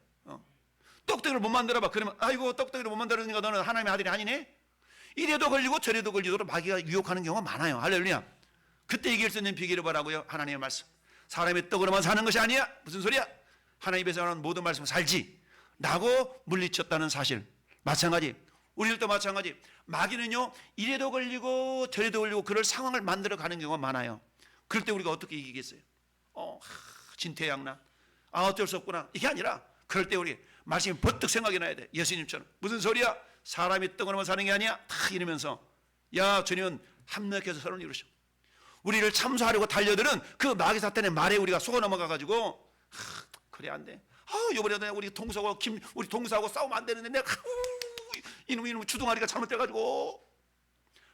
떡덩이를 못 만들어봐. 그러면 아이고, 떡덩이를 못 만들으니까 너는 하나님의 아들이 아니네? 이래도 걸리고 저래도 걸리도록 마귀가 유혹하는 경우가 많아요. 할렐루야. 그때 이길 수 있는 비결이 뭐라고요? 하나님의 말씀. 사람의 떡으로만 사는 것이 아니야. 무슨 소리야? 하나님 입에서 나오는 모든 말씀을 살지 라고 물리쳤다는 사실. 마찬가지, 우리들도 마찬가지. 마귀는요, 이래도 걸리고 저래도 걸리고 그럴 상황을 만들어 가는 경우가 많아요. 그럴 때 우리가 어떻게 이기겠어요? 진퇴양난, 어쩔 수 없구나, 이게 아니라 그럴 때 우리 말씀이 버뜩 생각이 나야 돼. 예수님처럼. 무슨 소리야? 사람이 떡으로만 사는 게 아니야. 다 이러면서 야, 주님은 합력해서 서로를 이루셔. 우리를 참수하려고 달려드는 그 마귀 사탄의 말에 우리가 속아 넘어가가지고 그래 안 돼. 요번에 우리 동서하고 싸우면 안 되는데 내가 이놈 주둥아리가 잘못돼가지고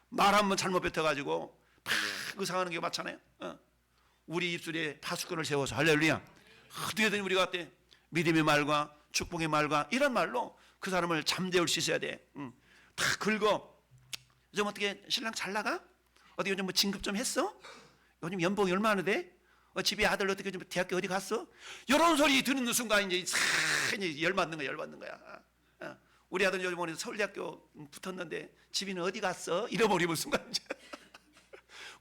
말 한 번 잘못 뱉어가지고 팍 의상하는 게 많잖아요. 우리 입술에 파수꾼을 세워서 할렐루야. 어떻게든 우리가 어때? 믿음의 말과 축복의 말과 이런 말로 그 사람을 잠재울 수 있어야 돼. 다 긁어. 요즘 어떻게 신랑 잘 나가? 어디 요즘 뭐 진급 좀 했어? 요즘 연봉이 얼마나 돼? 집에 아들 어떻게 좀 대학교 어디 갔어? 이런 소리 듣는 순간 이제 열받는 거야. 우리 아들 요즘 오늘 서울대학교 붙었는데 집이는 어디 갔어? 잃어버리는 순간 이제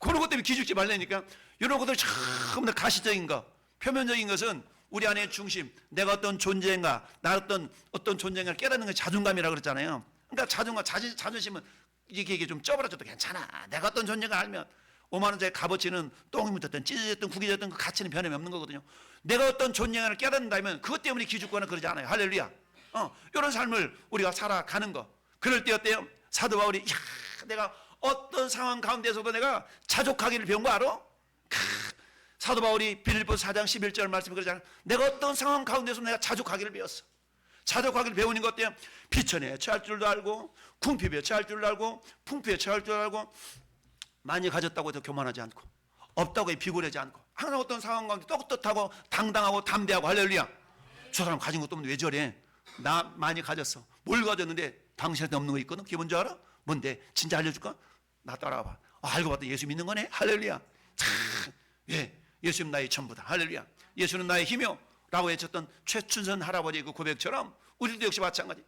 그런 것 때문에 기죽지 말라니까. 이런 것들 전부 다 가시적인 거, 표면적인 것은 우리 안의 중심, 내가 어떤 존재인가, 나 어떤 존재인가를 깨닫는 게 자존감이라고 그랬잖아요. 그러니까 자존심은 이게 좀 쪄버려져도 괜찮아. 내가 어떤 존재인가 알면 5만 원짜리 값어치는 똥이 묻었든 찢어졌든 구겨졌든 그 가치는 변함이 없는 거거든요. 내가 어떤 존재인가를 깨닫는다면 그것 때문에 기죽거나 그러지 않아요. 할렐루야. 이런 삶을 우리가 살아가는 거. 그럴 때 어때요? 사도 바울이 내가 어떤 상황 가운데서도 내가 자족하기를 배운 거 알아? 사도 바울이 빌립보서 4장 11절 말씀에 그러잖아요. 내가 어떤 상황 가운데서 내가 자족하기를 배웠어. 자족하기를 배우는 것 어때요? 비천에 처할 줄도 알고, 궁핍에 처할 줄도 알고, 풍피에 처할 줄도 알고, 많이 가졌다고 해서 교만하지 않고, 없다고 해 비굴하지 않고, 항상 어떤 상황 가운데 떳떳하고 당당하고 담대하고. 할렐루야. 저 사람 가진 것도 없는데 왜 저래? 나 많이 가졌어. 뭘 가졌는데 당신한테 없는 거 있거든? 그게 뭔지 알아? 뭔데? 진짜 알려줄까? 나 따라와봐. 알고 봤더니 예수 믿는 거네? 할렐루야. 예수님 나의 전부다. 할렐루야. 예수는 나의 힘이요 라고 외쳤던 최춘선 할아버지의 그 고백처럼 우리도 역시 마찬가지.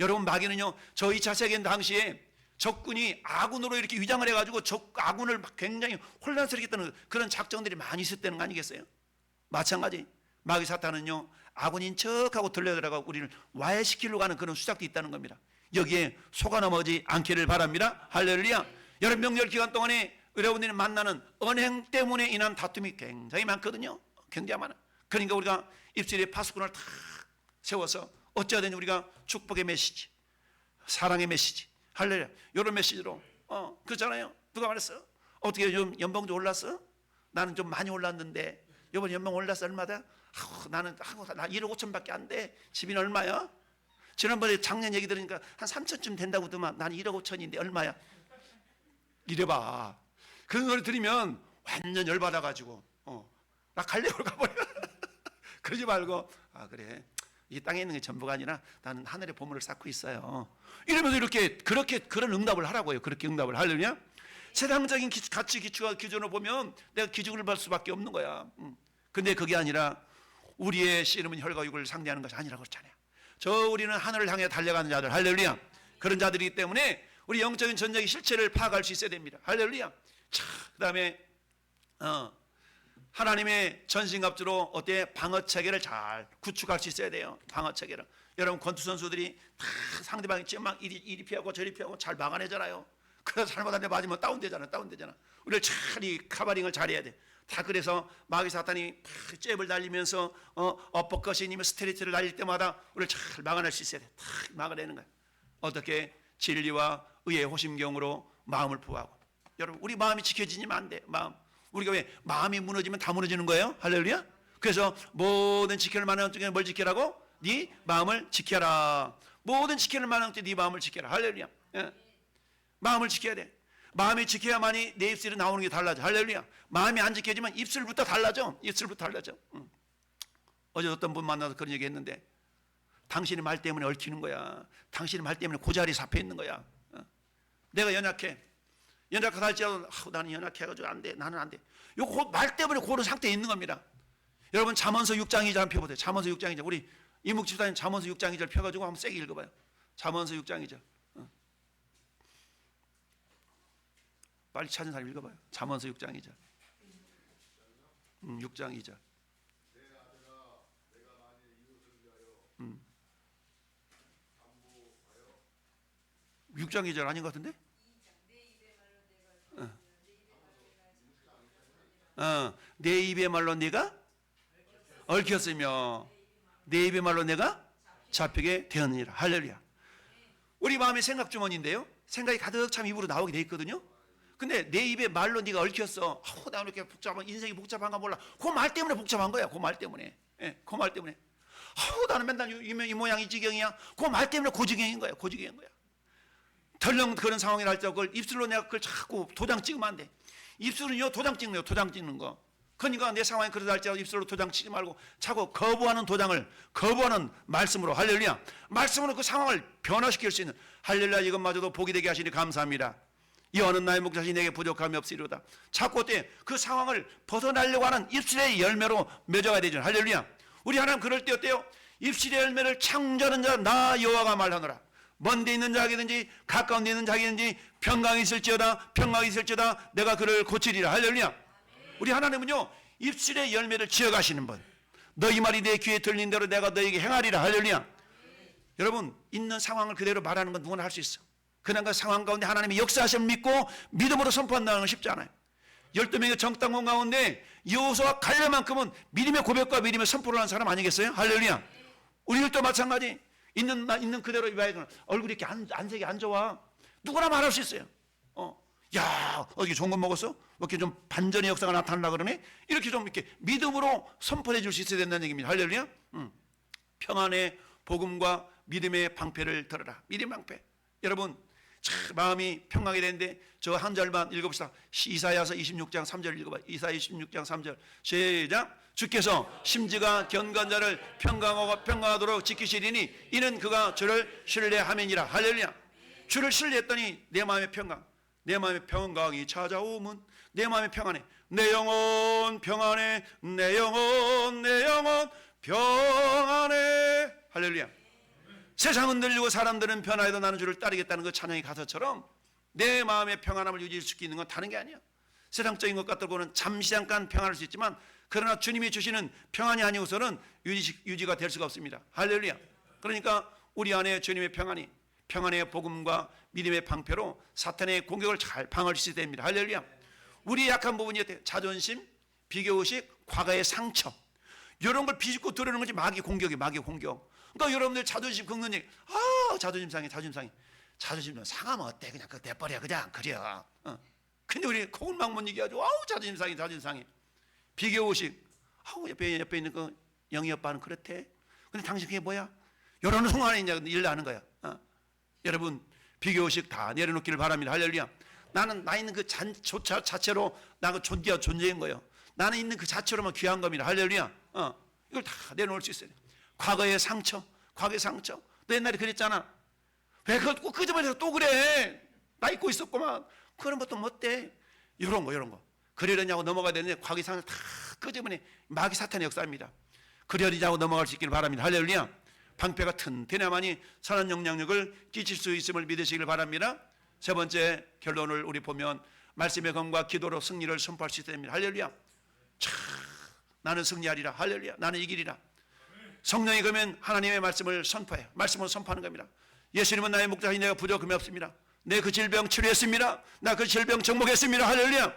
여러분, 마귀는요, 저 2차 세계대전 당시에 적군이 아군으로 이렇게 위장을 해가지고 아군을 굉장히 혼란스럽게 했던 그런 작정들이 많이 있었다는 거 아니겠어요? 마찬가지. 마귀 사탄은요, 아군인 척하고 들려들어가 우리를 와해시키려고 하는 그런 수작도 있다는 겁니다. 여기에 속아 넘어지 않기를 바랍니다. 할렐루야. 여름 명절 기간 동안에 여러분들이 만나는 언행 때문에 인한 다툼이 굉장히 많거든요. 굉장히 많아. 그러니까 우리가 입술에 파수꾼을 탁 세워서 어찌하든 우리가 축복의 메시지, 사랑의 메시지, 할렐루야, 이런 메시지로 그렇잖아요. 누가 말했어? 어떻게 좀 연봉 좀 올랐어? 나는 좀 많이 올랐는데 이번 연봉 올랐어? 얼마다? 나는 나 1억 5천밖에 안 돼. 집이는 얼마야? 지난번에 작년 얘기 들으니까 한 3천쯤 된다고 하더만 나는 1억 5천인데 얼마야? 이래봐. 그런 소리 들으면 완전 열받아가지고 나 갈래로 가버려. 그러지 말고 그래, 이 땅에 있는 게 전부가 아니라 나는 하늘의 보물을 쌓고 있어요. 이러면서 그렇게 그런 응답을 하라고요. 그렇게 응답을 하려냐? 세상적인 가치 기준으로 보면 내가 기죽을 받을 수밖에 없는 거야. 근데 그게 아니라 우리의 씨름은 혈과 육을 상대하는 것이 아니라고 그랬잖아요. 우리는 하늘을 향해 달려가는 자들, 할렐루야. 그런 자들이기 때문에 우리 영적인 전쟁의 실체를 파악할 수 있어야 됩니다. 할렐루야. 그 다음에 하나님의 전신갑주로 방어체계를 잘 구축할 수 있어야 돼요. 방어체계를. 여러분, 권투 선수들이 다 상대방이 막 이리 피하고 저리 피하고 잘 막아내잖아요. 그래서 잘못하면 맞으면 다운되잖아. 우리를 잘 이 카바링을 잘해야 돼. 다 그래서 마귀 사탄이 잽을 날리면서 어퍼컷이니면 스트레이트를 날릴 때마다 우리를 잘 막아낼 수 있어야 돼. 다 막아내는 거야. 어떻게? 진리와 의의 호심경으로 마음을 부하고. 여러분, 우리 마음이 지켜지면 안 돼. 우리가 왜 마음이 무너지면 다 무너지는 거예요? 할렐루야. 그래서 모든 지켜낼 만한 중에 뭘 지키라고? 네 마음을 지켜라. 모든 지켜낼 만한 중에 네 마음을 지켜라. 할렐루야. 마음을 지켜야 돼. 마음이 지켜야만이 내 입술이 나오는 게 달라져. 할렐루야. 마음이 안 지켜지면 입술부터 달라져. 입술부터 달라져. 어제 어떤 분 만나서 그런 얘기 했는데, 당신의 말 때문에 얽히는 거야. 당신의 말 때문에 그 자리에 잡혀 있는 거야. 내가 연약해. 연약하다 할지라도 나는 연약해가지고 안 돼. 나는 안 돼. 요거 말 때문에 그런 상태에 있는 겁니다. 여러분 잠언서 6장 2절 한번 펴보세요. 잠언서 6장 2절. 우리 이묵 집사님 잠언서 6장 2절 펴가지고 한번 세게 읽어봐요. 잠언서 6장 2절. 빨리 찾은 사람 읽어봐요. 잠언서 6장 2절. 6장 2절. 6장 2절 아닌 것 같은데? 내 입의 말로 네가 얽혔으며 내 입의 말로 내가 잡히게 되었느니라. 할렐루야. 우리 마음이 생각 주머니인데요, 생각이 가득 참 입으로 나오게 돼 있거든요. 근데 내 입의 말로 네가 얽혔어. 나 이렇게 복잡한, 인생이 복잡한가 몰라. 그 말 때문에 복잡한 거야. 그 말 때문에. 그 말 때문에. 나는 맨날 이 모양 이 지경이야. 그 말 때문에 그 지경인 거야. 그 지경인 거야. 덜렁 그런 상황이라 할지라도 그걸 입술로 내가 그걸 자꾸 도장 찍으면 안 돼. 입술은요 도장 찍는 거예요. 도장 찍는 거. 그러니까 내 상황이 그러다 할지라도 입술로 도장 치지 말고 자꾸 거부하는 도장을 거부하는 말씀으로, 할렐루야, 말씀으로 그 상황을 변화시킬 수 있는, 할렐루야, 이것마저도 복이 되게 하시니 감사합니다. 이어는 나의 목자시 내게 부족함이 없으리로다. 자꾸 어때? 그 상황을 벗어나려고 하는 입술의 열매로 맺어가야 되죠. 할렐루야. 우리 하나님 그럴 때 어때요? 입술의 열매를 창조하는 자 나 여호와가 말하노라. 먼데 있는 자에게든지 가까운 데 있는 자에게든지 평강이 있을지어다 내가 그를 고치리라. 할렐루야. 우리 하나님은요 입술의 열매를 지어가시는 분. 너희 말이 내 귀에 들린 대로 내가 너에게 행하리라. 할렐루야. 여러분 있는 상황을 그대로 말하는 건 누구나 할 수 있어. 그냥 그 상황 가운데 하나님의 역사하심을 믿고 믿음으로 선포한다는 건 쉽지 않아요. 12명의 정탐꾼 가운데 여호수아와 갈렙만큼은 믿음의 고백과 믿음의 선포를 하는 사람 아니겠어요? 할렐루야. 우리들도 마찬가지. 있는 그대로 이봐야 얼굴이 이렇게 안색이 안 좋아. 누구나 말할 수 있어요. 야, 어디 좋은 거 먹었어? 이렇게 좀 반전의 역사가 나타나려고 그러네? 이렇게 좀 이렇게 믿음으로 선포해 줄 수 있어야 된다는 얘기입니다. 할렐루야. 평안의 복음과 믿음의 방패를 들어라. 믿음의 방패. 여러분, 참 마음이 평강이 되는데 저 한 절만 읽어봅시다. 이사야서 26장 3절 읽어봐. 이사야 26장 3절 시작. 주께서 심지가 견고한 자를 평강하도록 지키시리니 이는 그가 주를 신뢰함이니라. 할렐루야. 주를 신뢰했더니 내 마음의 평강, 내 마음의 평강이 찾아오면 내 마음의 평안해. 내 영혼 평안해. 내 영혼 평안해. 할렐루야. 세상은 늘리고 사람들은 변화해도 나는 주를 따르겠다는 그 찬양의 가사처럼 내 마음의 평안함을 유지할 수 있는 건 다른 게 아니야. 세상적인 것 같다고는 잠시 잠깐 평안할 수 있지만 그러나 주님이 주시는 평안이 아니고서는 유지가 될 수가 없습니다. 할렐루야. 그러니까 우리 안에 주님의 평안이, 평안의 복음과 믿음의 방패로 사탄의 공격을 잘 방어할 수 있어야 됩니다. 할렐루야. 우리의 약한 부분이 어때요? 자존심, 비교의식, 과거의 상처, 이런 걸 비집고 들어오는 거지. 마귀 공격이 마귀 공격. 그러니까 여러분들 자존심 긁는 얘기, 자존심 상해. 자존심 상하면 어때? 그냥 그거 내버려. 그냥 그려. 근데 우리 콩을 막 못 얘기하죠. 자존심 상해. 비교의식, 옆에 있는 그 영희 오빠는 그렇대. 근데 당신 그게 뭐야? 이런 순간에 이제 일 나는 거야. 여러분, 비교의식 다 내려놓기를 바랍니다. 할렐루야. 나 있는 그 자체로 나가 존재인 거예요. 나는 있는 그 자체로만 귀한 겁니다. 할렐루야. 이걸 다 내려놓을 수 있어요. 과거의 상처. 너 옛날에 그랬잖아. 왜 그걸 꼭 끄집어내서 또 그래? 나 잊고 있었구만. 그런 것도 못돼. 이런 거. 그러려냐고 넘어가야 되는데 과거의 상처 다 끄집어내. 마귀 사탄의 역사입니다. 그러려냐고 넘어갈 수 있기를 바랍니다. 할렐루야. 방패가 튼튼해야만이 선한 영향력을 끼칠 수 있음을 믿으시길 바랍니다. 세 번째 결론을 우리 보면 말씀의 검과 기도로 승리를 선포할 수 있어야 됩니다. 할렐루야. 나는 승리하리라. 할렐루야. 나는 이기리라. 성령이 그러면 하나님의 말씀을 선포해요. 말씀을 선포하는 겁니다. 예수님은 나의 목자이니 내가 부족함이 없습니다. 내 그 질병 치료했습니다. 나 그 질병 정복했습니다. 할렐루야.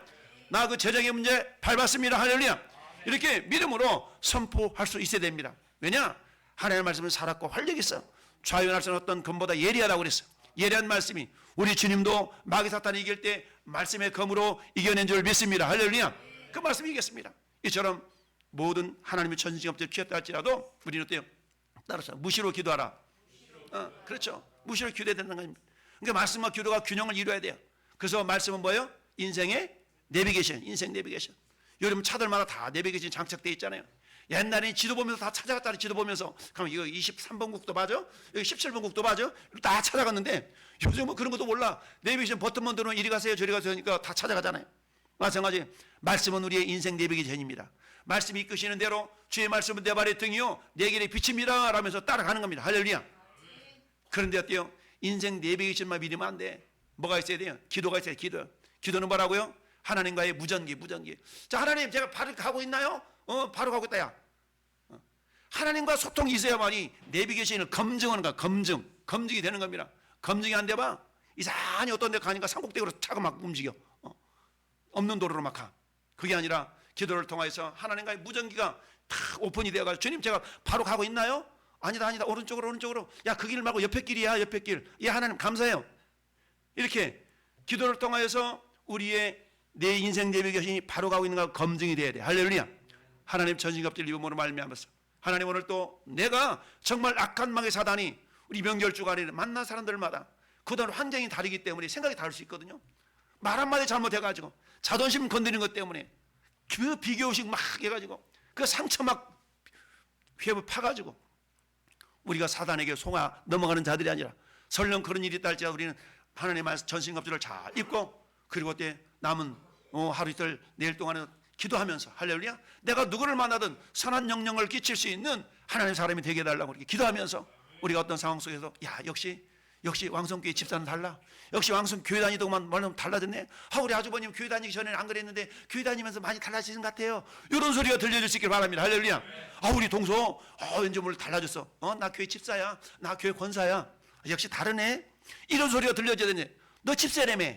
나 그 재정의 문제 밟았습니다. 할렐루야. 이렇게 믿음으로 선포할 수 있어야 됩니다. 왜냐? 하나님의 말씀은 살았고 활력이 있어. 좌연할 수는 어떤 검보다 예리하다고 그랬어. 예리한 말씀이 우리 주님도 마귀 사탄을 이길 때 말씀의 검으로 이겨낸 줄 믿습니다. 할렐루야. 그 말씀이 이겼습니다. 이처럼 모든 하나님의 천신갑주에 취했다 할지라도 우리는 어때요? 따라서 무시로 기도하라. 그렇죠. 무시로 기도해야 된다는 겁니다. 그러니까 말씀과 기도가 균형을 이루어야 돼요. 그래서 말씀은 뭐예요? 인생의 내비게이션, 인생 내비게이션. 요즘 차들마다 다 내비게이션 장착되어 있잖아요. 옛날에 지도 보면서 다 찾아갔다 지도 보면서 그럼 이거 23번 국도 맞아? 여기 17번 국도 맞아? 다 찾아갔는데 요즘은 그런 것도 몰라. 내비게이션 버튼만 누르면 이리 가세요 저리 가세요 하니까 다 찾아가잖아요. 마찬가지 말씀은 우리의 인생 내비게이션입니다. 말씀이 이끄시는 대로 주의 말씀은 내 발의 등이요 내 길의 빛입니다 라면서 따라가는 겁니다. 할렐루야. 그런데 어때요? 인생 내비게이션만 믿으면 안 돼. 뭐가 있어야 돼요? 기도가 있어야 돼요. 기도는 뭐라고요? 하나님과의 무전기. 자, 하나님 제가 바로 가고 있나요? 바로 가고 있다 야. 하나님과 소통이 있어야만이 내비게이션을 검증하는 거야. 검증이 되는 겁니다. 검증이 안 돼봐 이상하니 어떤 데 가니까 산꼭대기로 차가 막 움직여. 없는 도로로 막 가. 그게 아니라 기도를 통해서 하나님과의 무전기가 다 오픈이 되어가지고 주님 제가 바로 가고 있나요? 아니다 오른쪽으로 야 그 길 말고 옆에 길이야 옆에 길. 예 하나님 감사해요. 이렇게 기도를 통하여서 우리의 내 인생 내비게이션이 바로 가고 있는가 검증이 돼야 돼. 할렐루야. 하나님 전신갑주를 입음으로 말미암아서 하나님 오늘 또 내가 정말 악한 망의 사단이 우리 명절 주간에 만난 사람들마다 그다음 환경이 다르기 때문에 생각이 다를 수 있거든요. 말 한마디 잘못해가지고 자존심 건드리는 것 때문에 그 비교의식 막 해가지고 그 상처 막 회부 파가지고 우리가 사단에게 속아 넘어가는 자들이 아니라 설령 그런 일이 있다 할지라도 우리는 하나님의 말씀 전신갑주를 잘 입고 그리고 그때 남은 하루 이틀 내일 동안은 기도하면서 할렐루야 내가 누구를 만나든 선한 영향을 끼칠 수 있는 하나님의 사람이 되게 해달라고 이렇게 기도하면서 우리가 어떤 상황 속에서 야 역시 왕성교회 집사는 달라. 역시 왕성 교회 다니더만 말하면 달라졌네. 우리 아주버님 교회 다니기 전에는 안 그랬는데 교회 다니면서 많이 달라지신 것 같아요. 이런 소리가 들려줄 수 있길 바랍니다. 할렐루야. 우리 동서 왠지 오늘 달라졌어. 나 교회 집사야. 나 교회 권사야. 역시 다르네. 이런 소리가 들려줘야 되네. 너 집사라며.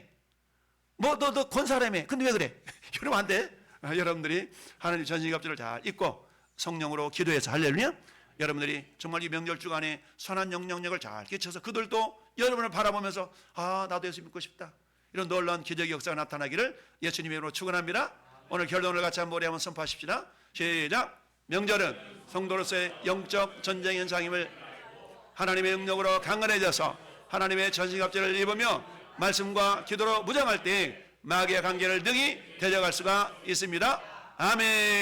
너 권사라며. 근데 왜 그래? 이러면 안 돼. 여러분들이 하나님 전신갑주를 잘 입고 성령으로 기도해서 할렐루야. 여러분들이 정말 이 명절 주간에 선한 영향력을 잘 끼쳐서 그들도 여러분을 바라보면서 나도 예수 믿고 싶다. 이런 놀라운 기적의 역사가 나타나기를 예수님의 이름으로 축원합니다. 오늘 결론을 같이 한번 한번 선포하십시다. 시작. 명절은 성도로서의 영적 전쟁 현상임을 하나님의 능력으로 강건해져서 하나님의 전신갑주를 입으며 말씀과 기도로 무장할 때 마귀의 관계를 능히 대적할 수가 있습니다. 아멘.